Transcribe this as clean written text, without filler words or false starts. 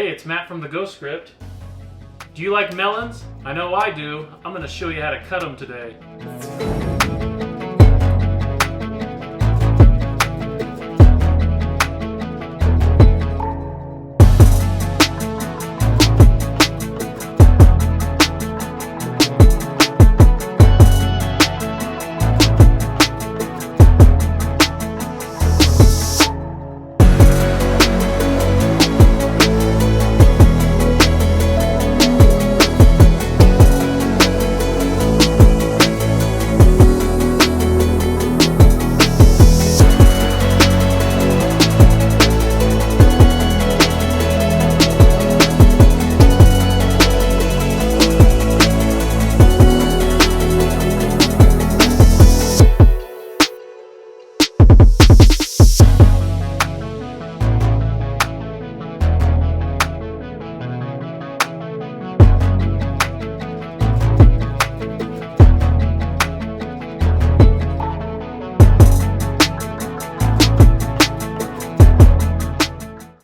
Hey, it's Matt from the Ghost Script. Do you like melons? I know I do. I'm gonna show you how to cut them today.